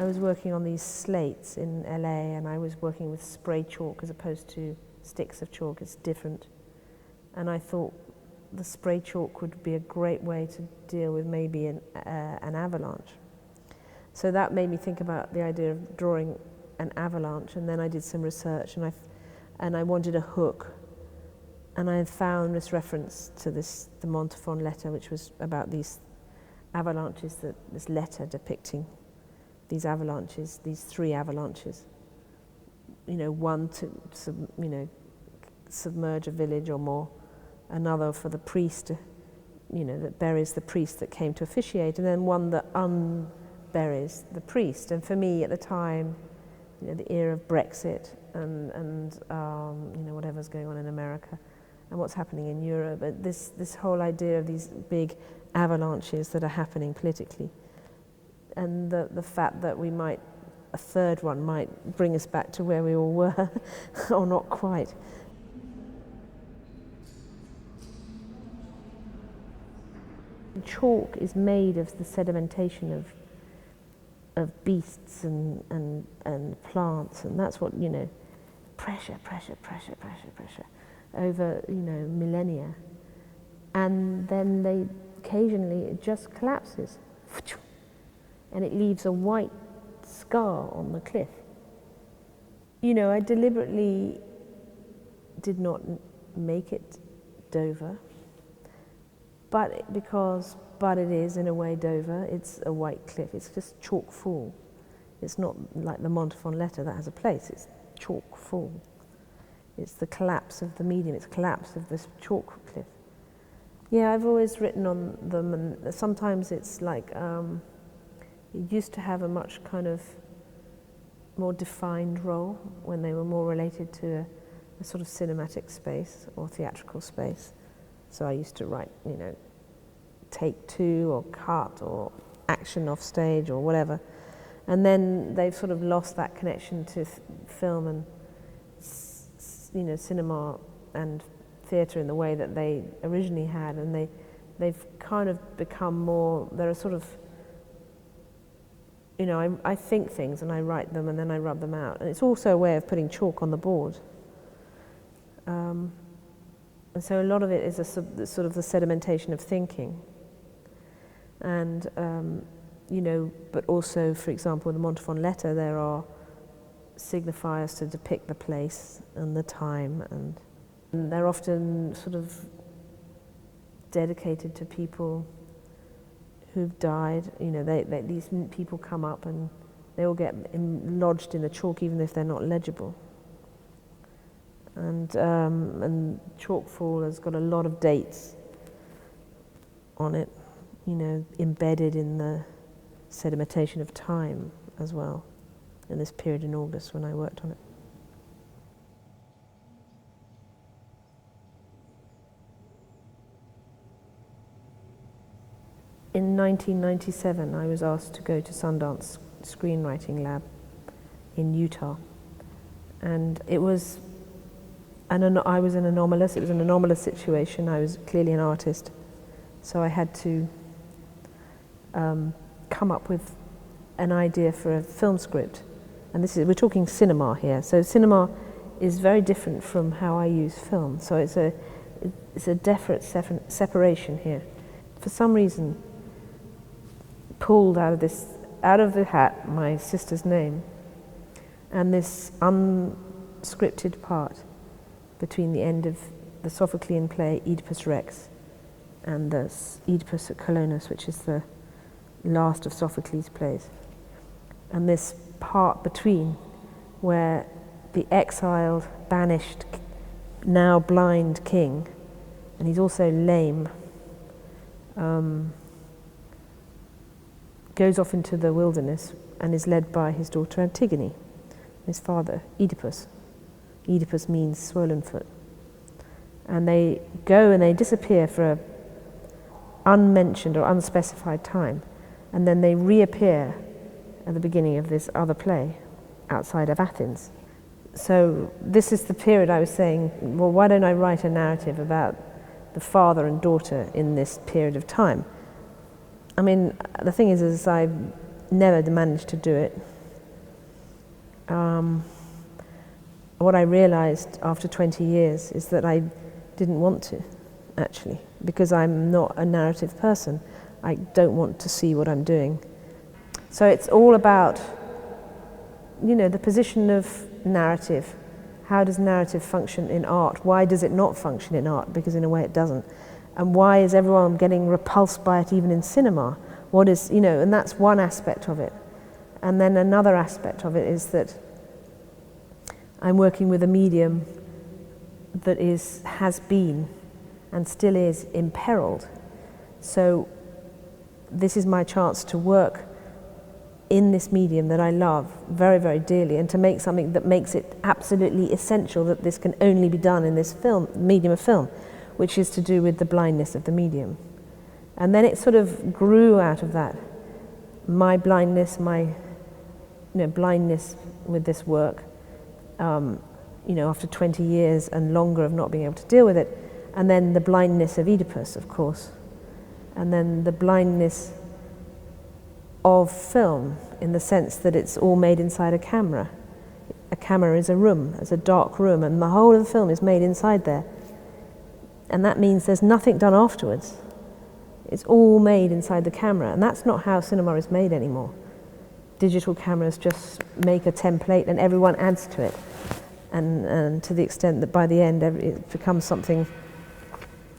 I was working on these slates in LA, and I was working with spray chalk as opposed to sticks of chalk. It's different. And I thought the spray chalk would be a great way to deal with maybe an avalanche. So that made me think about the idea of drawing an avalanche, and then I did some research, and I wanted a hook, and I found this reference to the Montafon letter, which was about these avalanches, this letter depicting these avalanches, these 3 avalanches. One to submerge a village or more, another for the priest, that buries the priest that came to officiate, and then one that unburies the priest. And for me at the time, the era of Brexit and whatever's going on in America and what's happening in Europe, this whole idea of these big avalanches that are happening politically, and the fact that a third one might bring us back to where we all were, or not quite. Chalk is made of the sedimentation of beasts and plants, and that's what, pressure over, millennia. And then occasionally it just collapses, and it leaves a white scar on the cliff. I deliberately did not make it Dover, but it is in a way Dover. It's a white cliff. It's just chalk fall. It's not like the Montafon letter that has a place. It's chalk fall. It's the collapse of the medium. It's the collapse of this chalk cliff. Yeah, I've always written on them, and sometimes it's like it used to have a much kind of more defined role when they were more related to a sort of cinematic space or theatrical space. So I used to write, take 2 or cut or action off stage or whatever. And then they've sort of lost that connection to film and, cinema and theatre in the way that they originally had. And they've kind of become more, they're a sort of, I think things and I write them and then I rub them out. And it's also a way of putting chalk on the board. And so a lot of it is sort of the sedimentation of thinking. And, but also, for example, in the Montafon letter, there are signifiers to depict the place and the time, and they're often sort of dedicated to people who've died. These people come up and they all get lodged in the chalk, even if they're not legible. And Chalkfall has got a lot of dates on it, embedded in the sedimentation of time as well, in this period in August when I worked on it. In 1997, I was asked to go to Sundance Screenwriting Lab in Utah, and it was it was an anomalous situation. I was clearly an artist, so I had to come up with an idea for a film script. And we're talking cinema here. So cinema is very different from how I use film. So it's a definite separation here. For some reason, pulled out of the hat my sister's name and this unscripted part between the end of the Sophoclean play Oedipus Rex and the Oedipus at Colonus, which is the last of Sophocles' plays. And this part between, where the exiled, banished, now blind king, and he's also lame, goes off into the wilderness and is led by his daughter Antigone, his father Oedipus. Oedipus means swollen foot. And they go and they disappear for an unmentioned or unspecified time, and then they reappear at the beginning of this other play outside of Athens. So this is the period I was saying, well, why don't I write a narrative about the father and daughter in this period of time? I mean, the thing is I've never managed to do it. What I realized after 20 years is that I didn't want to, actually, because I'm not a narrative person. I don't want to see what I'm doing. So it's all about, the position of narrative. How does narrative function in art? Why does it not function in art? Because in a way it doesn't. And why is everyone getting repulsed by it even in cinema? What is, and that's one aspect of it. And then another aspect of it is that I'm working with a medium that has been and still is imperiled. So this is my chance to work in this medium that I love very, very dearly, and to make something that makes it absolutely essential that this can only be done in this medium of film, which is to do with the blindness of the medium. And then it sort of grew out of that. My blindness, blindness with this work, after 20 years and longer of not being able to deal with it, and then the blindness of Oedipus, of course, and then the blindness of film in the sense that it's all made inside a camera. A camera is a room, it's a dark room, and the whole of the film is made inside there. And that means there's nothing done afterwards. It's all made inside the camera, and that's not how cinema is made anymore. Digital cameras just make a template and everyone adds to it. And to the extent that by the end it becomes something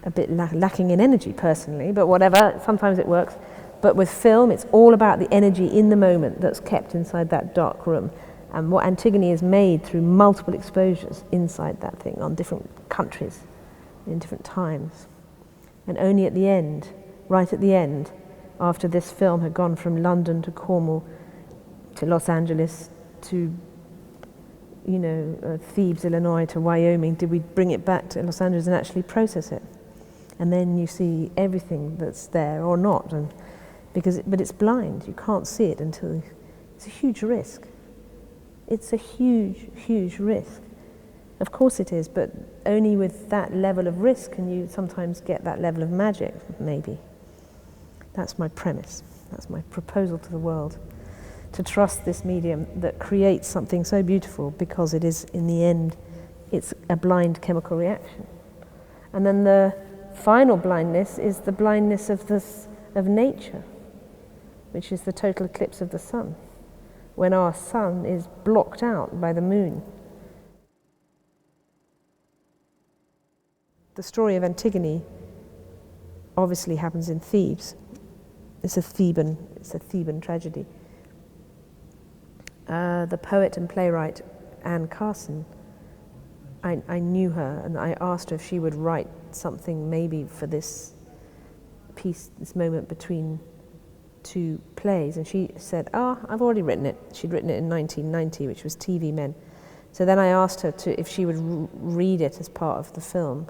a bit lacking in energy personally, but whatever, sometimes it works. But with film, it's all about the energy in the moment that's kept inside that dark room. And what Antigone is made through multiple exposures inside that thing on different countries, in different times. And only at the end, right at the end, after this film had gone from London to Cornwall to Los Angeles to Thebes, Illinois to Wyoming, did we bring it back to Los Angeles and actually process it. And then you see everything that's there or not, but it's blind, you can't see it until, it's a huge risk. It's a huge, huge risk. Of course it is, but only with that level of risk can you sometimes get that level of magic, maybe. That's my premise, that's my proposal to the world. To trust this medium that creates something so beautiful because it is, in the end, it's a blind chemical reaction. And then the final blindness is the blindness of nature, which is the total eclipse of the sun, when our sun is blocked out by the moon. The story of Antigone obviously happens in Thebes. It's a Theban tragedy. The poet and playwright Anne Carson, I knew her and I asked her if she would write something maybe for this piece, this moment between two plays, and she said, I've already written it. She'd written it in 1990, which was TV Men. So then I asked her if she would read it as part of the film,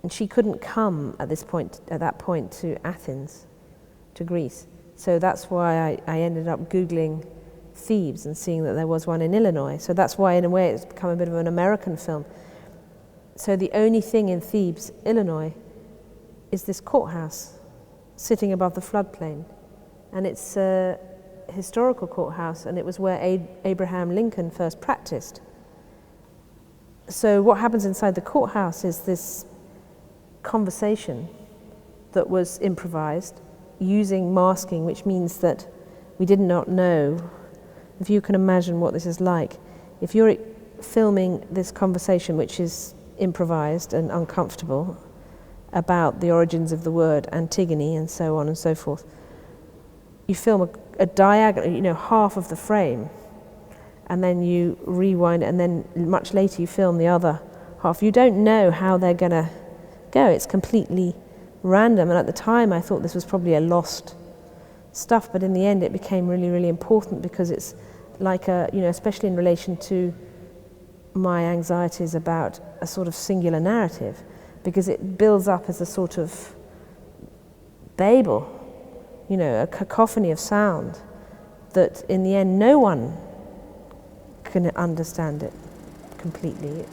and she couldn't come at that point to Athens, to Greece. So that's why I ended up Googling Thebes and seeing that there was one in Illinois. So that's why in a way it's become a bit of an American film. So the only thing in Thebes, Illinois, is this courthouse sitting above the floodplain. And it's a historical courthouse, and it was where Abraham Lincoln first practiced. So what happens inside the courthouse is this conversation that was improvised using masking, which means that we did not know. If you can imagine what this is like, if you're filming this conversation, which is improvised and uncomfortable, about the origins of the word Antigone and so on and so forth, you film a diagonal, half of the frame, and then you rewind, and then much later you film the other half. You don't know how they're going to go. It's completely random, and at the time I thought this was probably a lost stuff, but in the end it became really, really important, because it's like especially in relation to my anxieties about a sort of singular narrative, because it builds up as a sort of Babel, a cacophony of sound that in the end no one can understand it completely.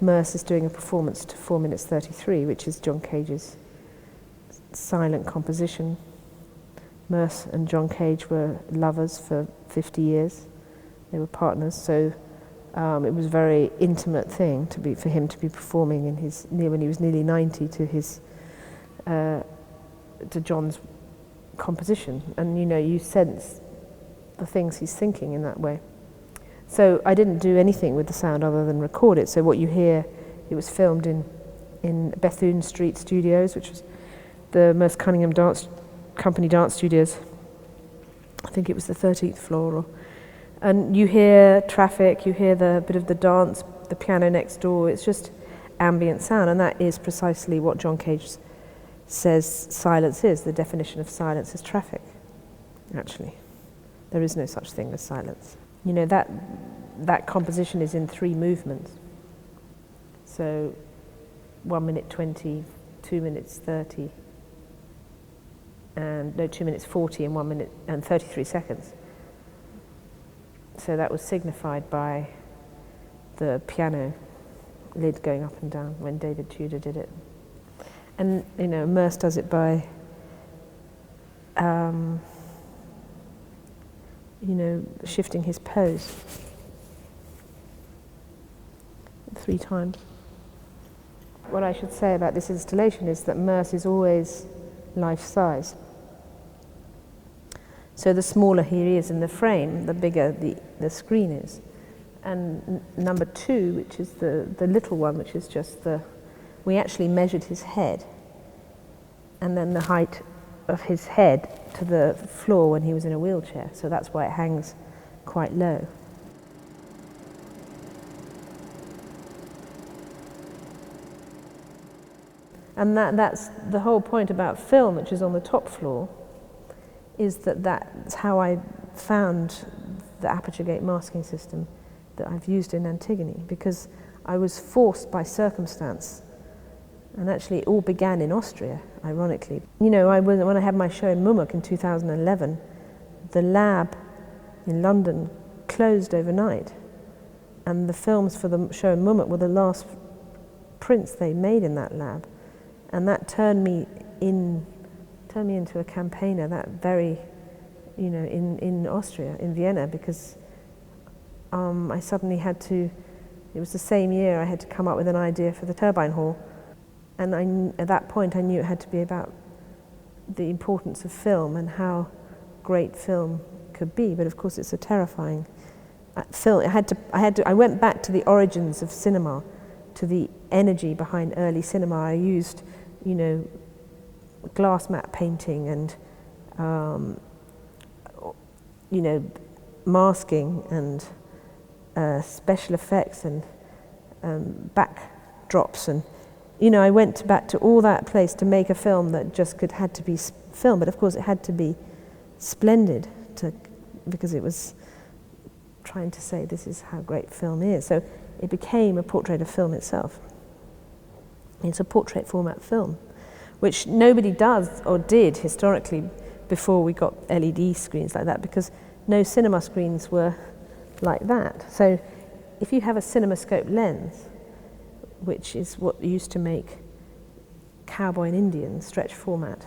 Merce is doing a performance to 4 minutes 33, which is John Cage's silent composition, Merce and John Cage were lovers for 50 years. They were partners, so it was a very intimate thing for him to be performing when he was nearly 90 to John's composition, and you sense the things he's thinking in that way. So I didn't do anything with the sound other than record it. So what you hear, it was filmed in Bethune Street Studios, which was the Merce Cunningham Company dance studios. I think it was the 13th floor. And you hear traffic, you hear the bit of the dance, the piano next door. It's just ambient sound, and that is precisely what John Cage says silence is. The definition of silence is traffic, actually. There is no such thing as silence. That composition is in 3 movements. So 1 minute 20, 2 minutes 30, and 2 minutes 40 and 1 minute and 33 seconds. So that was signified by the piano lid going up and down when David Tudor did it. And Merce does it by shifting his pose 3 times. What I should say about this installation is that Merce is always life-size. So the smaller he is in the frame, the bigger the screen is. And number 2, which is the little one, which is just we actually measured his head, and then the height of his head to the floor when he was in a wheelchair. So that's why it hangs quite low. And that's the whole point about film, which is on the top floor, is that's how I found the aperture gate masking system that I've used in Antigone, because I was forced by circumstance. And actually it all began in Austria, ironically. When I had my show in Mumuk in 2011, the lab in London closed overnight, and the films for the show in Mumuk were the last prints they made in that lab. And that turned me into a campaigner that very, in Austria, in Vienna, because I suddenly had to, it was the same year I had to come up with an idea for the turbine hall. And at that point I knew it had to be about the importance of film and how great film could be. But of course it's a terrifying film. I went back to the origins of cinema, to the energy behind early cinema. I used, glass matte painting and, masking and special effects and backdrops, and I went back to all that place to make a film that just had to be filmed, but of course it had to be splendid because it was trying to say this is how great film is. So it became a portrait of film itself. It's a portrait format film, which nobody does or did historically before we got LED screens like that, because no cinema screens were like that. So if you have a CinemaScope lens, which is what used to make Cowboy and Indian stretch format,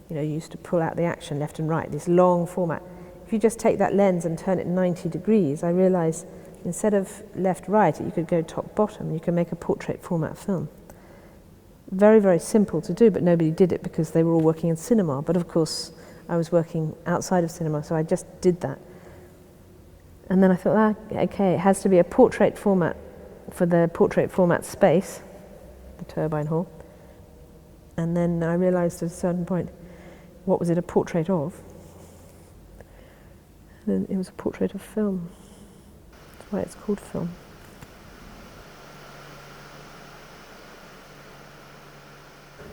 you used to pull out the action left and right, this long format. If you just take that lens and turn it 90 degrees, I realized instead of left-right, you could go top-bottom. You can make a portrait format film. Very, very simple to do, but nobody did it because they were all working in cinema. But of course, I was working outside of cinema, so I just did that. And then I thought, okay, it has to be a portrait format for the portrait format space, the turbine hall. And then I realized at a certain point, what was it a portrait of? And then it was a portrait of film. That's why it's called film.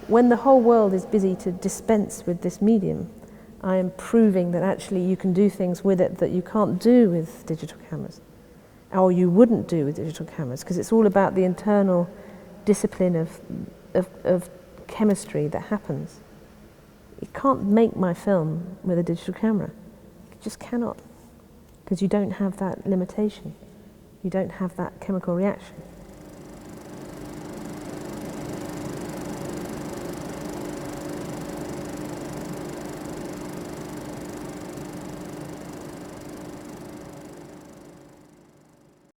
When the whole world is busy to dispense with this medium, I am proving that actually you can do things with it that you can't do with digital cameras, or you wouldn't do with digital cameras, because it's all about the internal discipline of chemistry that happens. You can't make my film with a digital camera. You just cannot, because you don't have that limitation. You don't have that chemical reaction.